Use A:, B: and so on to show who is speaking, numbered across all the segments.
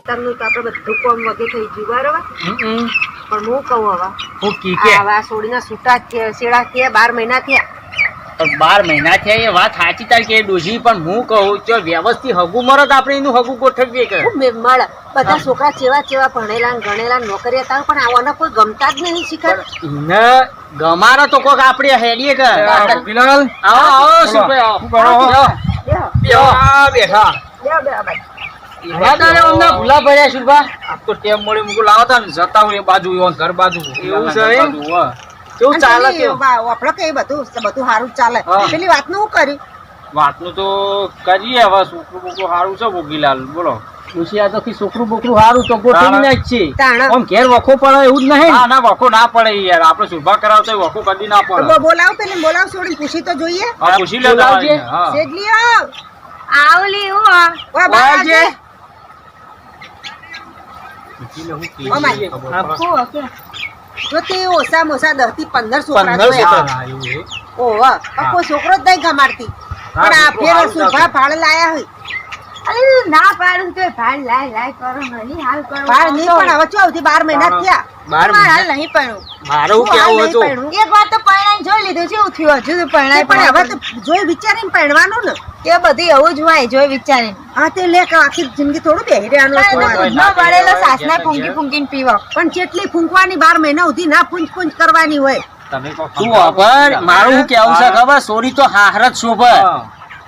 A: તમને તો આપણે બધું કામ વગે થઈ ગયું બરાબર પણ હું કહું હવે
B: હું કી કે
A: આવા સોડીના છૂટા શેડા થયા 12 મહિના થયા
B: 12 મહિના થયા એ વાત સાચી તારી કે ડોશી પણ હું કહું જો વ્યવસ્થિત હગું મરદ આપણે એનું હગું ગોઠવીએ કે
A: મળે બધા છોકરા ચેવા ભણેલા ગણેલા નોકરી હતા પણ આવવાના કોઈ ગમતા જ નહીં શીખર
B: ને ગમારો તો કોક આપણે હેડીએ કે બિલાલ આવો શું કરો બેઠા ભૂલા પડ્યા શુભા આ તો ટેમ મળી મુકુ લાવતા ને જતા હોય એ બાજુ ઘર બાજુ એવું છે કેવું ચાલે કે
A: આપણે કઈ બધું સારું ચાલે પેલી વાતનું હું કર્યું
B: વાતનું તો કરીએ હવે છોકરું બોકરું સારું છે ભોગીલાલ બોલો આ તો છોકરું બોકરું સારું તો ગોઠવી જ છે આમ ઘેર વખો પડે એવું જ નહીં ના વખો ના પડે યાર આપણે શુભા કરાવતો વખો કદી ના પડે
A: બોલાવ પેલી બોલાવ છોડી પૂછી તો જોઈએ
B: પૂછી લે
A: સેજલી આવલી હું બાજે જો તે ઓછામાં ઓછા 10 થી 15 છોકરા ઓવા કોઈ છોકરો જ નહીં ગમાડતી પણ આ ફેર સુભા ભાડ લાયા હોય અરે ના પાડું તો ભાડ લાય કરો નહીં હાલ કરો ભાડ નહીં પણ હવે ચોથી 12 મહિના થયા 12 મહિના હાલ નહીં પડ્યું
B: મારું કેવું હતું
A: એક વાર તો પરણાઈ જોઈ લીધું છે ઉઠ્યું હજુ તો પરણાઈ પણ હવે તો જોઈ વિચારીને પરણવાનું ને એ બધી એવું જ હોય જોઈ વિચારીને હા તે લે કે આખી જિંદગી થોડું બેહી રહેવાનું ન વળેલો સાસના ફૂંકીને પીવા પણ કેટલી ફૂંકવાની 12 મહિના સુધી ના ફૂંક કરવાની હોય
B: તમે શું ખબર મારું કેવું છે ખબર સોરી તો હાહરત શોભે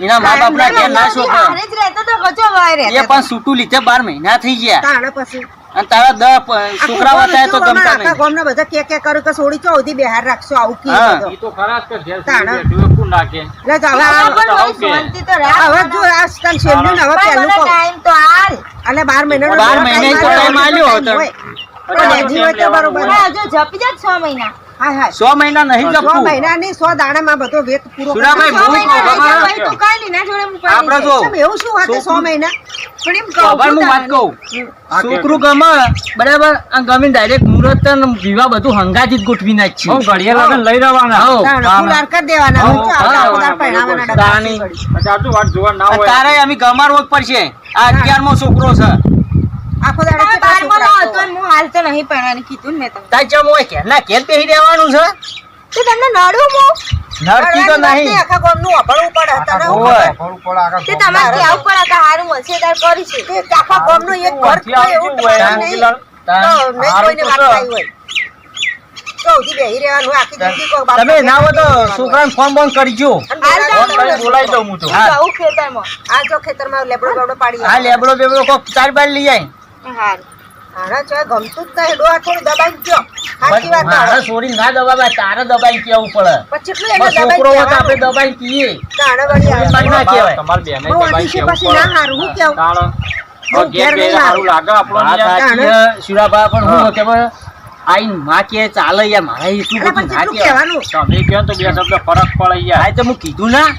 B: એના મા બાપ ના કે ના શોભે
A: હારે જ રહેતો તો કચો વાય રહેતો
B: એ પણ સૂટું લીધે 12 મહિના થઈ ગયા
A: તાણે પછી
B: અને તારા 10 છોકરા વતાય તો ગમતા નહીં
A: આખા ગામના બધા કે કરું કે સોડી ચો સુધી બિહાર રાખશો આવું કી બધો
B: ઈ તો ખરાસ કે ઘેર બેઠું કોણ નાખે
A: લે જાવ શાંતિ તો રાખ હવે જો આ સ્ટન છેલ્લું હવે પહેલું ટાઈમ તો હાલ અને 12 મહિનાનો
B: 12 મહિના તો ટાઈમ આલ્યો હતો
A: પણ જીવ તો બરોબર જો જપી જા 6 મહિના હા
B: 6 મહિના નહીં જપવું
A: 6 મહિના ની 100 દાણામાં બધો વેત પૂરો
B: સુરાભાઈ
A: ભાઈ તો કાઈ ના જોડે હું
B: આપણે જો
A: એવું શું વાત 6 મહિના પણ એમ
B: ખબર હું વાત કહું છોકરું ગમે બરાબર આ ગમીને ડાયરેક્ટ મુહૂર્ત ને વિવાહ બધું હંગાથી જ ગોઠવી નાખી હું ઘડિયા લગન લઈ રહેવાના
A: ફૂલાર કરી દેવાના આપણે પહેણાવાના
B: તાની આટલું વાત જોવા ના હોય તારે અમે ગમારવો જ પડશે આ 11મો છોકરો છે
A: આખો દાડો કે 12મો હતો હું હાલ તો નહીં પહેણવાની કીધું ને તમે
B: તાઈ ચમ હોય કે ના કેલ પેહી રહેવાનું છે
A: તો તમને નડું મો
B: નડતી તો નહીં
A: આખા ગામનું અભળવું પડે તને અભળવું પડે આખા તે તમારે કે આવું પડે કે હારું મસેદાર કરી છે તે આખા ગામનું એક ઘર કોઈ એવું નહીં તો કોઈને વાત આવી હોય તો ઉધી બેહી રહેવાનું હોય આખી જિંદગી કો બાપ
B: તમે ના હો તો છોકરાને ફોન બોન કરજો બોલાઈ દઉં હું તો
A: આવું ખેતરમાં આ જો ખેતરમાં લેબડો બેબડો પાડી
B: આ લેબડો બેબડો કો ચાર બાર લઈ આય
A: હાર હારા જો ગમતું જ નહીં ડોહા થોડું દબાઈ ગયો સાચી વાત
B: મારા છોરી ના દબાવા તારે દબાઈ કેવું પડે
A: પછી કેટલું એને દબાઈ
B: છોકરો હોય તો આપણે દબાઈ કીએ
A: તાણે વળી
B: દબાઈ ના કહેવાય
C: તમાર બેને દબાઈ કેવું
A: પછી ના હારું હું કેવું
C: તાણ ઘેર બે સારું લાગે આપણો
B: સુરાબા પણ હું કે આઈ માં કે ચાલે યાર મારા એટલું બધું ના
A: કહેવાનું
C: તમે કહો તો બે શબ્દ ફરક પડે યાર
B: આ તો હું કીધું ના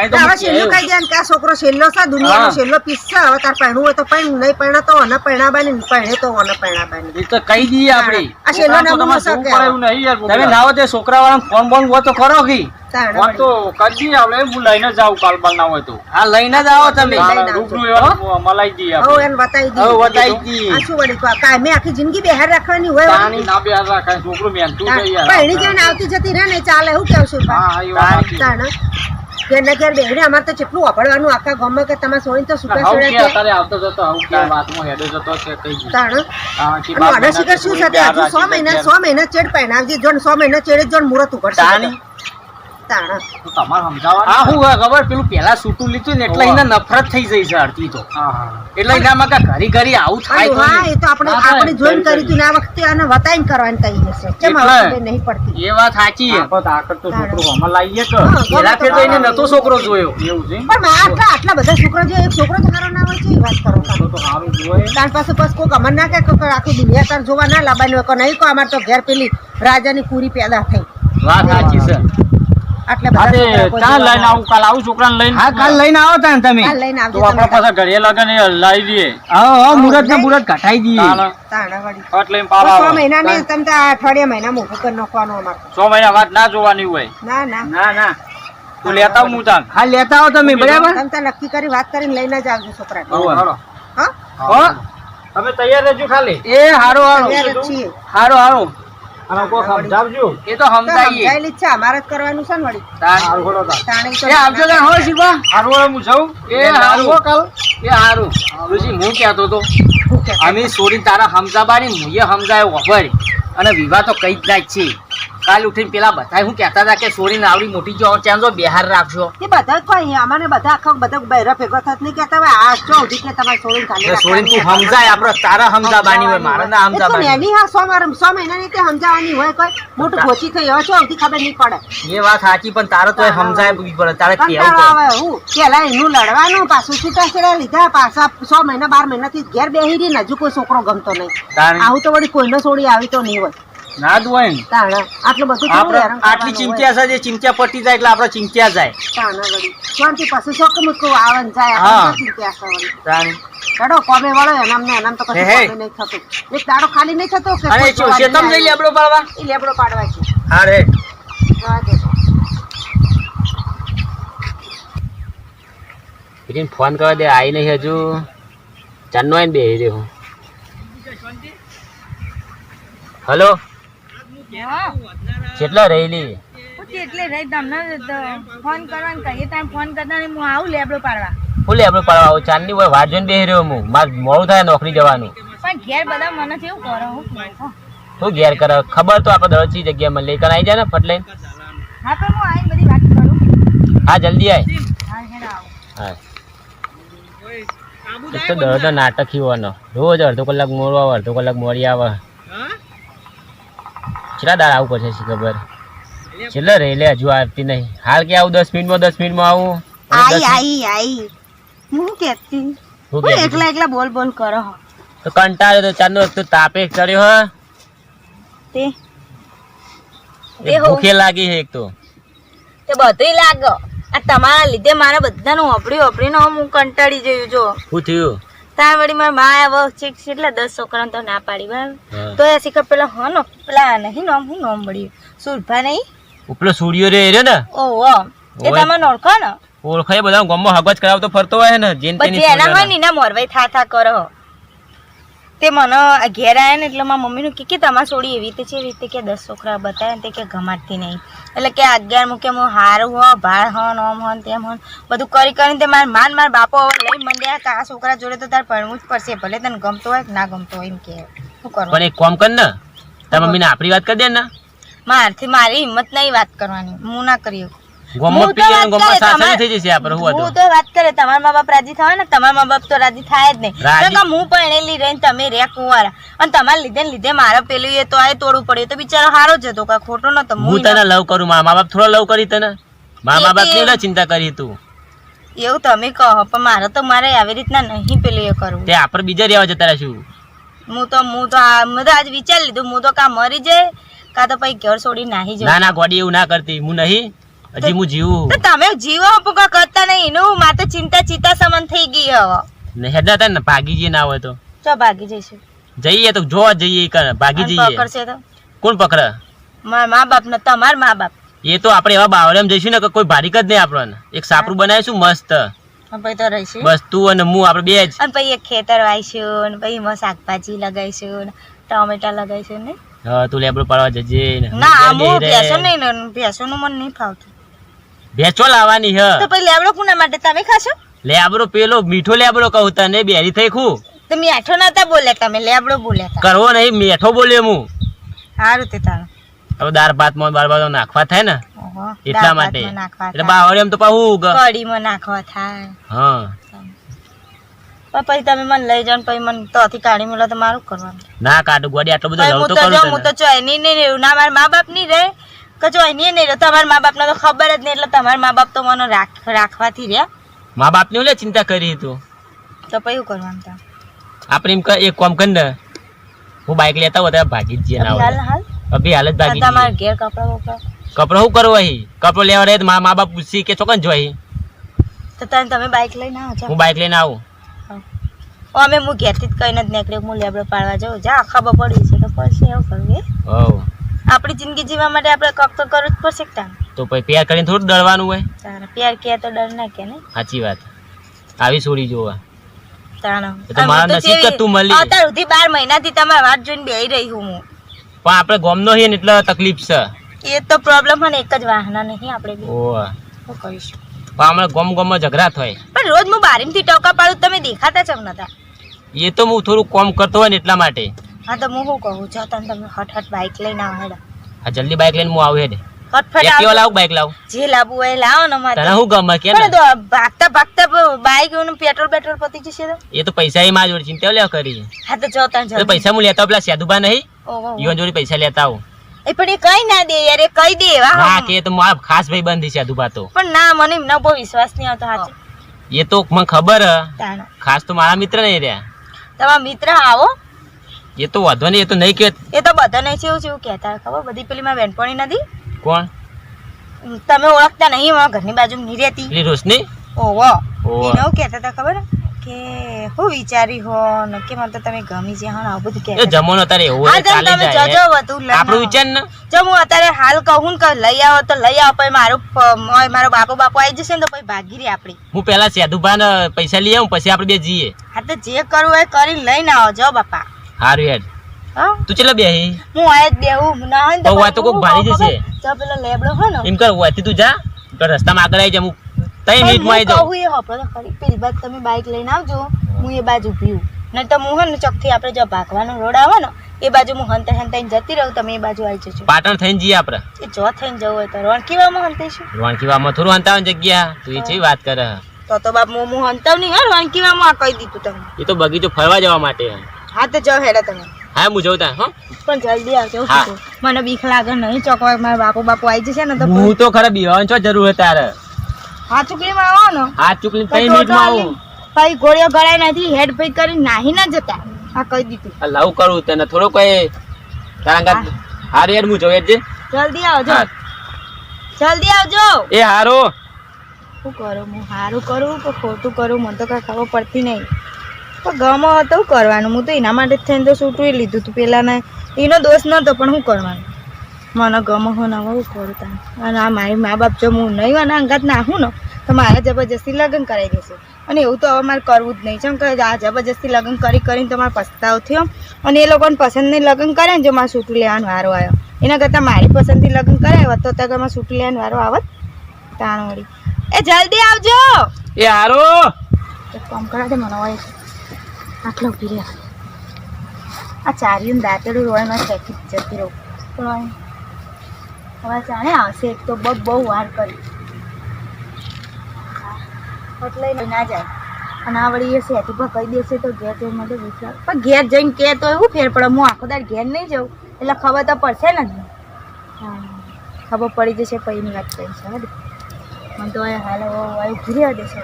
B: આ તો
A: હવે છેલ્લું કહી દે કે આ છોકરો છેલ્લો છે દુનિયાનો છેલ્લો પીસ છે હવે તાર પહેણું હોય તો પહેણ નહીં પહેણા તો ઓને પહેણાબાની પહેણે તો ઓને પહેણાબાની
B: એ તો કહી દઈએ આપણે
A: આ છેલ્લો નમૂનો છે કે
C: એવું નહીં યાર
B: તમે નાવો તે છોકરા વાળા ફોન બોન હોય તો કરો કી
C: ફોન તો કદી આપણે હું લઈને જાવ કાલબાલ ના હોય તો
B: હા લઈને જ આવો તમે
C: રૂબરૂ એવા મલાઈ દઈએ
A: હવે એને બતાવી દઈએ
B: હવે બતાવી દઈએ
A: આ શું વળી કાયમે આખી જિંદગી બહાર રાખવાની હોય
C: તાણી ના બે રાખે છોકરું મહેનતું છે યાર
A: પહેણી જઈને આવતી જતી રહે ને ચાલે હું કેવું છું
C: હા એ વાત
A: તાણ ઘેર ઘેર બેહને અમારે તો કેટલું વાપરવાનું આખા ગામમાં કે તમે સોળી તો સુકા
C: હાઉ
A: સોળે
C: કે અત્યારે આવતો જતો હાઉ કે વાતમાં હેડે જતો છે કઈ ગયું
A: તાણ
C: હા કે
A: અને ઓર્ડર શીખર શું છે હજુ 6 મહિના ચેડ પહેણાવજે જોન 6 મહિના ચેડ જોન મુરત ઉપર
B: તાણી
A: તાણ
C: તો તમાર સમજાવવાનું
B: હા હું ખબર પેલું પેલા સૂટું લીધું ને એટલે એને નફરત થઈ જઈ છે અડધી તો
C: હા હા
B: એટલે એનામાં કે ઘરી ઘરી આવું થાય
A: હા એ તો આપણે જોઈન કરી તું આ વખતે આને વતાઈને કરવાની કહી હશે કેમ હવે નહીં પડતી
B: એ વાત સાચી છે
C: આકર તો છોકરો હમણાં લાવીએ કે
B: પેલા ફેર તો એને નતો છોકરો જોયો
C: એવું છે
A: પણ આટલા બધા છોકરા જે એક છોકરો જ સારો ના હોય છે એ વાત કરો
C: તો સારું જોવે
A: તાર પાસે બસ કોઈ અમર ના કે આખી દુનિયા તાર જોવા ના લાવવાની હોય નહીં કો અમાર તો ઘેર પેલી રાજાની પૂરી પેદા થઈ
B: વાત સાચી છે
A: આટલા બધા
C: ચાલ લઈને આવું કાલ આવું છોકરાને લઈને
B: હા કાલ લઈને આવો તાન તમે
A: કાલ લઈને આવજો
C: તો આપણા પાસે ઘરે લગન એ લાવી દઈએ
B: હા મુરત ને મુરત ઘટાઈ દઈએ
A: તાણા વળી
C: ફટ લઈને પાલ
A: 6
C: આવે
A: મહિના ને તમે તો અઠવાડિયા મહિના મોકું કરી નાખવાનો અમાર
C: 6 મહિના વાત ના જોવાની હોય
A: ના ના
B: ના ના
C: તું લેતા આવ હું તાન
B: હા લેતા આવો તમે બરાબર
A: તમે તો નક્કી કરી વાત કરીને લઈને જ આવજો છોકરાને
C: હાલો
A: હા
B: હો તમે તૈયાર રહેજો ખાલી. એ હારો
A: તૈયાર જ છીએ.
B: હારો અને કોઈ સમજાવજો. એ તો સમજાઈએ.
A: સમજાયેલી જ છે, અમારે જ કરવાનું છે ને વળી.
B: હારું ખોડો તા.
A: તાણે તો
B: એ આવજો તાણ હોય શીખવા. હારું હું જાઉં. એ હારું કાલ. એ હારું. ઋષિ હું કહેતો તો
A: શું કહેતો?
B: અમે સોરી તારા સમજાબાની મુએ સમજાયો વગર અને વિવાહ તો કઈ જ ના જ છે. કાલ ઉઠીને પેલા બધા હું કહેતા હતા કે સોરી આવડી મોટી જો ચાંદો બિહાર રાખજો.
A: એ બધા કોઈ અમને બધા આખો બધા બહેરા ભેગો થત નહીં કહેતા હોય આ ચો ઉધી કે તમારે સોરી ખાલી
B: સોરી તું સમજાય આપણે તારા સમજાબાની હોય મારે ના સમજાબાની.
A: એની હા 100 મહિનાની તે સમજાવવાની હોય કોઈ મોટું ગોચી થઈ હોય ચો ઉધી ખબર નહીં પડે.
B: એ વાત સાચી પણ તારે તો સમજાય પડે તારે કેવું
A: કંટાળો
B: પડે.
A: આવે હું પેલા એનું લડવાનું પાછું છૂટા છેડા લીધા પાછા 100 મહિના 12 મહિનાથી ઘેર બેહી રહી ને હજુ કોઈ છોકરો ગમતો નહીં. આવું તો વળી કોઈનો છોડી આવી તો નહીં હોય.
B: ના જ હોય ને.
A: તાણા આટલું બધું
B: આપણે આટલી ચિંતા છે જે ચિંતા પટી જાય એટલે આપણે ચિંતા જાય.
A: તાણા વળી શાંતિ પછી શોખ મૂકવું આવે ને જાય
B: હા.
A: આપણે ચિંતા છે વળી.
B: તાણી.
A: હેડો કોમે વળો એનામ ને એનામ તો કશું
B: હે.
A: કોમે નહીં થતું. એક દાડો ખાલી નહીં થતો કે
B: અરે
A: કોઈ
B: ચો
A: જોવા
B: શેતમ
A: નહીં
B: જઈ
A: આવે.
B: લેબડો પાડવા.
A: ઈ લેબડો પાડવા છે.
B: હા રે.
A: જવા દે.
C: પીટીને ફોન કરવા દે આવી નહીં હજુ ચાંદનો આવીને બેહી રહ્યો. હલો કેટલા રહેલી
D: એટલે રહી તમને ફોન કરવાનું કહીએ તમે ફોન કરતા નહીં હું આવું લેબડો પાડવા
C: ફૂલે આપણે પડવા આવું ચાંદની હોય વાટ જોઈને બેહી રહ્યો હું મારે મોડું થાય નોકરી જવાનું.
D: પણ ઘેર બધા મને કેવું કરો હું
C: શું ઘેર કરે ખબર તો આપણે દરજી જગ્યા માં લઈ આવી જાય ને ફટ લઈને.
D: હા તો હું આવીને બધી વાત કરું.
C: હા જલ્દી આય.
D: હા હેડો આવો.
C: હા એક તો દરરોજ નાટક હોવાનો રોજ અડધો કલાક મોડો આવે અડધો કલાક મોડી આવે. કેટલા દાડા આવું પડશે શી ખબર. છેલ્લે રહી લે હજુ આવતી નહીં. હાલ કે આવું 10 મિનિટમાં આવું.
D: આઈ હું કહેતી
C: શું
D: હું
C: કહેતી?
D: એકલા બોલ કરો હો.
C: તો કંટાળ્યો તો ચાંદનો એક તો તાપે ચડ્યો હ
D: તે
C: એક ભૂખે લાગી છે એક તો.
D: તે બધુંય લાગો આ તમારા લીધે મારા બધાનું ઓપડીને હું કંટાળી જયું જો.
C: શું થયું?
D: તાર વળી મારા મા આવ્યો છે કેટલા 10 છોકરાને તો ના પાડી બરાબર
C: હા.
D: તો એ શીખર પેલા હનો પેલા નહીં નામ હું નામ મળ્યું સુરભા નહીં
C: ઉપલો સૂર્યો રે રહ્યો ને
D: ઓહો એ
C: ઓય.
D: તમે ઓળખો ને
C: ઓળખાય બધા ગામમાં હગજ કરાવતો ફરતો હોય ને જેન તેની
D: પછી એના હોય
C: સૂર્યના.
D: ને એના મોરવાઈ થા કરો તે મને ઘેર આવ્યા ને એટલે મારા મમ્મીનું કે તમારી છોડી એવી રીતે છે એવી રીતે કે 10 છોકરા બતાવે ને તે કે ગમાડતી નહીં એટલે કે 11 મૂકે હું હારું હો ભાળ હન ઓમ હન તેમ હન બધું કરીને તે મારા બાપો હવે લઈ મંડ્યા કે આ છોકરા જોડે તો તારે ભણવું જ પડશે ભલે તને ગમતો હોય કે ના ગમતો હોય એમ કે શું કરવું
C: પણ એક કામ કર ને તાર મમ્મીને આપણી વાત કરી દે ને.
D: મારથી મારી હિંમત નહીં વાત કરવાની હું ના કરી શકું.
C: ગામમાં
D: હું તો
C: પીએ ને
D: વાત
C: ગામમાં
D: કરે,
C: સાસરી થઈ જશે આપણે શું
D: હું
C: હતું.
D: તો વાત કરે તમારા મા બાપ રાજી થાય ને તમારા મા બાપ તો રાજી થાય જ નહીં
C: રાજી-
D: કારણ કે હું પરણેલી રહીને તમે રહ્યા કુંવારા અને તમારા લીધે મારે પેલું એ તો આ તોડવું પડે તો બિચારો હારો જ હતો કાંઈ ખોટો નતો
C: હું તને લવ કરું મારા મા બાપ થોડો લવ કરી તને મારા મા બાપ ની ચિંતા કરી તું
D: એવું તમે કહો પણ મારે આવી રીતના નહીં પેલું એ કરવું
C: તે આપણે બીજા રહેવા જતા રહીશું.
D: મેં તો આજ વિચારી લીધું હું તો કાં મરી જાય કાં તો પછી ઘર છોડી નાહી
C: ના
D: જાઉં
C: ના ગોડી એવું ના કરતી હું નહીં હજી હું જીવું.
D: તો તમે જીવો પણ કરતા નહીં એનું મારે તો ચિંતા સમાન થઈ ગઈ હવે
C: ને હેડા થાય ને ભાગી જઈએ ના હોય તો
D: ચો ભાગી જઈશું
C: જઈએ તો જોવા જઈએ ભાગી
D: અને
C: જઈએ.
D: પકડશે તો
C: કોણ પકડે?
D: મારા મા બાપ ને તમારા મા બાપ
C: એ તો આપણે એવા બાવળિયામાં જઈશું ને કે કોઈ ભારીક જ નહીં આપણને. એક સાપરું બનાવીશું મસ્ત
D: પછી તો રહીશું
C: બસ તું અને હું આપણે બે જ.
D: અને પછી એક ખેતર વાવીશું ને પછી એમાં શાકભાજી લગાવીશું ને ટમેટા લગાવીશું ને
C: હા તું લેબડો પાડવા જજે ને.
D: ના
C: બે
D: હું
C: રે.
D: ભેંસો નહીં ને ભેંસોનું મને નહીં ફાવતું
C: ભેંસો લાવવાની હ
D: તો પછી લેબડો કોના માટે તમે ખાશો
C: લેબડો પેલો મીઠો લેબડો કહું તને બેરી થઈ ખું
D: તો મીઠો નતા બોલ્યા તમે લેબડો બોલ્યા હતા
C: કરવો નહીં મેઠો બોલ્યો હું.
D: સારું તે તારું
C: હવે દાળ ભાતમાં બાર બાર નાખવા થાય ને
D: ઓહો,
C: એટલા
D: દાળ
C: માટે
D: ભાતમાં નાખવા
C: એટલે
D: થાય.
C: બાવળિયામાં તો પાછું
D: કઢીમાં નાખવા થાય
C: હા
D: પણ પછી તમે મને લઈ જાઓ ને પછી મને તોથી કાઢી મળો તો મારું કરવાનું
C: ના કાઢું ગોડી આટલો બધો
D: પછી
C: લવ
D: હું
C: તો
D: તો
C: કરું
D: જાઉં હું તો
C: તને.
D: ચોયની નહીં રહ્યું ના મારા મા બાપ નહીં રહે કે ચોયની નહીં રહ્યો તમારા મા બાપને તો ખબર જ નહીં એટલે તમારા મા બાપ તો મને રાખવાથી રહ્યા
C: મા બાપ ની ચિંતા કરી તું
D: તો પછી શું કરવાનું તાર?
C: આપણે એમ એક કામ કર ને હું બાઈક લેતા હોય ત્યારે ભાગી જ જઈએ ના
D: હાલ
C: હોય
D: હાલ
C: અભી હાલ જ ભાગી જઈએ.
D: તમારા ઘેર કપડા બપડા
C: કપડો શું કરવું અહીં કપડો લેવા રહે તો મારા મા બાપ પૂછી કે ચોકન જોઈ
D: તો તમે બાઈક લઈને આવો છો
C: હું બાઈક લઈને આવું.
D: અમે હું ઘેરથી જ કહીને જ નીકળ્યો હું લેબડો પાડવા જાઉં જા ખબર પડી છે તો પછી એવું કરવું એ
C: હોવ
D: આપણી જિંદગી જીવવા માટે આપણે કક તો કરવું જ પડશે કે તાને
C: તો પછી પેર કરીને થોડું દળવાનું હોય.
D: તારે પ્યાર કે તો ડર ના કે ને
C: સાચી વાત આવી છોડી જોવા એ તો મારા નસીબ કે તું મળી.
D: અત્યાર સુધી 12 મહિનાથી તમારી વાત જોઈને બેહી રહી હું.
C: પણ આપણે ગોમનો હે ને એટલે તકલીફ છે.
D: એ તો પ્રોબ્લેમ હે ને એક જ વાહના નહીં આપણે બે.
C: ઓહ
D: શું કરીશું?
C: પણ હમણાં ગોમમાં ઝઘડા થાય.
D: પણ રોજ હું બારીમથી ટોકા પાડું તમે દેખાતા જ નતા.
C: એ તો હું થોડું કોમ કરતો હોય ને એટલા માટે.
D: હા તો હું શું કહું છો તમે હટ બાઈક લઈને આવો હેડા.
C: હા જલ્દી બાઈક લઈને હું આવું હેડે.
D: ફટફટ
C: કેવા લાવું બાઈક લાવું?
D: જે લાવવું હોય લાવો ને મારે.
C: તને શું ગમે કે
D: પણ તો ભાગતા ભાગતા બાઈક નું પેટ્રોલ પતી જશે તો.
C: એ તો પૈસા એ મારી જોડે ચિંતા લેવા કરી.
D: હા તો જો તને
C: તો પૈસા હું લેતા પેલા સેદુભા નહીં
D: ઓહો
C: ઈવન જોડે પૈસા લેતા આવું.
D: એ પણ એ કઈ ના દે યાર એ કઈ દે
C: ના કે તો મારા ખાસ ભાઈ બંધ છે સેદુભા તો.
D: પણ ના મને એમના બહુ વિશ્વાસ નહીં આવતો સાચું.
C: એ તો મને ખબર
D: તાણ
C: ખાસ તો મારા મિત્ર નહીં રહ્યા.
D: તમારા મિત્ર આવો
C: એ તો વાંધો નહીં એ તો નહીં કે
D: એ તો બધા નહીં છે એવું કહેતા ખબર બધી પેલી માં બેનપણી નથી
C: કોણ
D: તમે ઓળખતા નહીં મારા ઘરની બાજુ નહીં રહેતી
C: પેલી રોશની.
D: ઓહો એને એવું કહેતા હતા ખબર કે હું વિચારી હો ને કે મને તો તમે ગમી છે હા આવું બધું
C: એ
D: કહેતા
C: જમવાનો તારે એવું હોય ચાલી
D: તમે
C: જાય
D: જજો બધું લઈને
C: આપણું વિચાર ને
D: જો હું અત્યારે હાલ કહું ને કે લઈ આવો તો લઈ આવો પછી મારો બાપો આવી જશે ને તો પછી ભાગી રહી આપડી.
C: હું પેલા સેદુભા ને પૈસા લઈ આવું પછી આપણે બે જઈએ.
D: હા તો જે કરવું હોય કરીને લઈને આવો જો બાપા.
C: હારું હેડ
D: હા
C: તું ચેલા બેહી
D: હું આજ બેહું ના હોય ને
C: તો વાત તો કોક ભારી જશે.
D: તો પેલો લેબડો હોય ને
C: એમ કર વાથી તું જા તો રસ્તામાં આગળ આવી જા હું 3 મિનિટમાં આવી જાઉં.
D: કહું એ હપડો ખરી પેલી બાજુ તમે બાઈક લઈને આવજો હું એ બાજુ પીવું નહીં તો હું હે ને ચોકથી આપણે જો ભાગવાનો રોડ આવે ને એ બાજુ હું હંતા જતી રહું તમે એ બાજુ આવી જજો.
C: પાટણ થઈને જઈએ આપણે.
D: એ જો થઈને જવું હોય તો રણકીવામાં હંતાઈશું.
C: રણકીવામાં થોડું હંતાવાની જગ્યા તું એ છે વાત કરે.
D: તો બાપ હું હંતાવ નહીં હા રણકીવામાં કહી દીધું તમને.
C: એ તો બગીચો ફરવા જવા માટે.
D: હા તો જાઓ હેડા તમે.
C: હા હું જઉં તા હા
D: પણ જલ્દી આવજો મને બીક લાગે નહીં ચોકવા મારા બાપુ આવી જશે ને તો
C: હું તો ખરા બીવાની છો જરૂર તારે.
D: હા ચૂકલીમાં આવો ને
C: હા ચૂકલી 3 મિનિટમાં આવું.
D: ભાઈ ગોળીઓ ગળાય નથી હેડ ભાઈ કરી નાહી ના જતા. હા કહી દીધું.
C: લવ કરું તને થોડો કોઈ તારા હારે યાર હું જોઈ જ
D: જલ્દી આવજો જલ્દી આવજો.
C: એ હારો
D: શું કરું હું સારું કરું કે ખોટું કરું મને તો કઈ ખબર પડતી નહીં. તો ગમો હતો શું કરવાનું હું તો એના માટે જ થઈને તો છૂટવી લીધું હતું પેલાને એનો દોષ નતો પણ શું કરવાનું મને ગમો હો ના હું કરું તાને. અને આ મારી મા બાપ જો હું નહીં અને અંગાત નાખું ને તો મારે જબરજસ્તી લગ્ન કરાવી દેશે અને એવું તો હવે મારે કરવું જ નહીં. ચમ કે આ જબરજસ્તી લગ્ન કરીને તો મારે પસ્તાવ થયો અને એ લોકોને પસંદ નહીં લગ્ન કરે ને જો મારે છૂટું લેવાનો વારો આવ્યો એના કરતાં મારી પસંદથી લગ્ન કરાવ્યો તો ત્યાં મારે છૂટું લેવાનો વારો આવત તાણ વળી. એ જલ્દી આવજો.
C: એ હારો
D: કામ કરા દે મને હોય આટલો ઉભી રહ્યા આ ચાર્યું દાંતેડું રોયમાં શેકી જતી રહું પણ હવે જાણે આવશે એક તો બહુ વાર કરી એટલે ના જાય અને આ વળી એ સેટી પર કહી દેશે તો ઘેર જઈને મને વિચાર પણ ઘેર જઈને કે તો એવું ફેર પડે હું આખો દાડ ઘેર નહીં જાઉં એટલે ખબર તો પડશે ને હા ખબર પડી જશે પૈની વાત કરી છે મને તો હાલ હવે ઉભી રહ્યા દેશે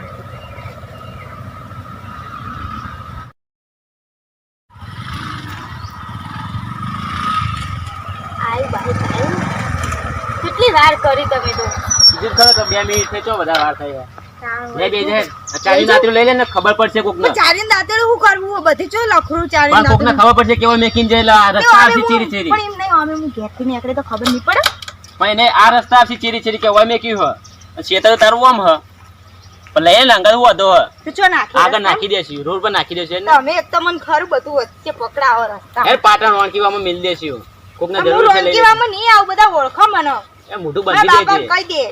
D: કેટલી વાર કરી તમે તો
C: કીધું ખરો કે 2 મિનિટ થઈ ચો બધા વાર થઈ લે બે જે ચારી દાંતરું લઈ લે ને ખબર પડશે કોક ને.
D: ચારી દાંતરું હું કરવું બધી જો લખરું ચારી
C: પણ કોક ને ખબર પડશે કેવો મેકિન જઈલા રસ્તા આસી ચીરી ચીરી.
D: પણ એમ નહીં અમે હું ઘેરથી નીકળે તો ખબર નહીં પડે.
C: પણ એને આ રસ્તા આસી ચીરી ચીરી કે ઓય મેક્યું હ શેતર તારું આમ હ પણ લઈ લે અંગર વધો હ
D: તો ચો નાખી
C: આગળ નાખી દેસી રોડ પર નાખી દેસી ને
D: તમે એક તો મને ખરું બધું વચ્ચે પકડાવો રસ્તા
C: એ પાટણ વાણકીવામાં મિલ દેસી કોક ને જરૂર છે લઈ લે.
D: રણકીવામાં નહીં આવું બધા ઓળખો મને
C: એ મોઢું બંધી દેજે
D: કહી દે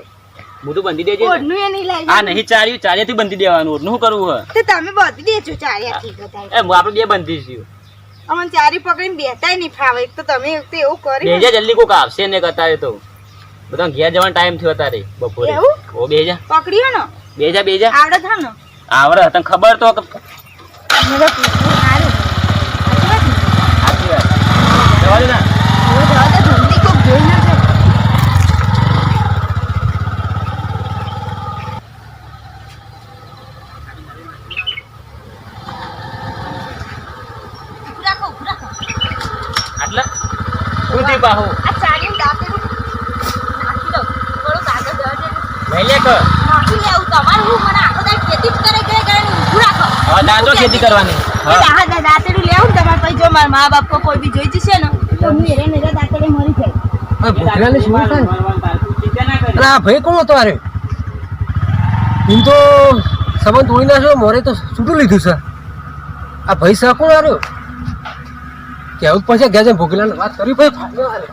C: મોઢું બંધી દેજે
D: ઓઢનું એ નહીં લઈ
C: આ નહીં ચારિયાથી બંધી દેવાનું ઓઢનું શું કરવું હ
D: તો તમે બધી દેજો ચારિયાથી બધાય
C: એ આપણે બે બંધીશું
D: અમને ચારી પકડીને બેતાય નહીં ફાવે એક તો તમે એક તો એવું કરી
C: બેજા જલ્દી કોક આવશે ને કતારે તો બધા ઘેર જવાનો ટાઈમ થયો તારે બપોરે
D: એવું?
C: ઓ બેજા
D: પકડ્યો ને
C: બેજા
D: આવડે થાય ને
C: આવડે તને ખબર તો કે
D: મેં તો પૂછ્યું સારું
C: સાચી વાત જવા દે ને
D: હવે જવા દે જલ્દી કોક જોઈ ના જાય
C: આટલા કુદી બાહુ
D: આ ચાની દાંતેડું નાખી દો થોડું કાગળ દવા દે
C: લઈ લે કે
D: નાખી લેવું તમારું હું મને આખો દાડ ખેતી જ કરે કરે ઊભું રાખો
C: હવે દાંતો ખેતી કરવાની હા
D: દાંતેડું લેવું ને તમારે પછી જો મારા મા બાપ કોઈ બી જોઈ જશે ને તો હું એરે મેરે દાંતેડે મરી જાય
E: ભૂખરાને શું થાય? અરે આ ભાઈ કોણ હતો? અરે એમ તો સંબંધ તોડી નાખ્યો મોરે તો છૂટું લીધું છે આ ભાઈ સા કોણ આવ્યો કેવું પછી ઘેર જઈને ભોગીલાને વાત કરી ભાઈ ફાટ્યો હારે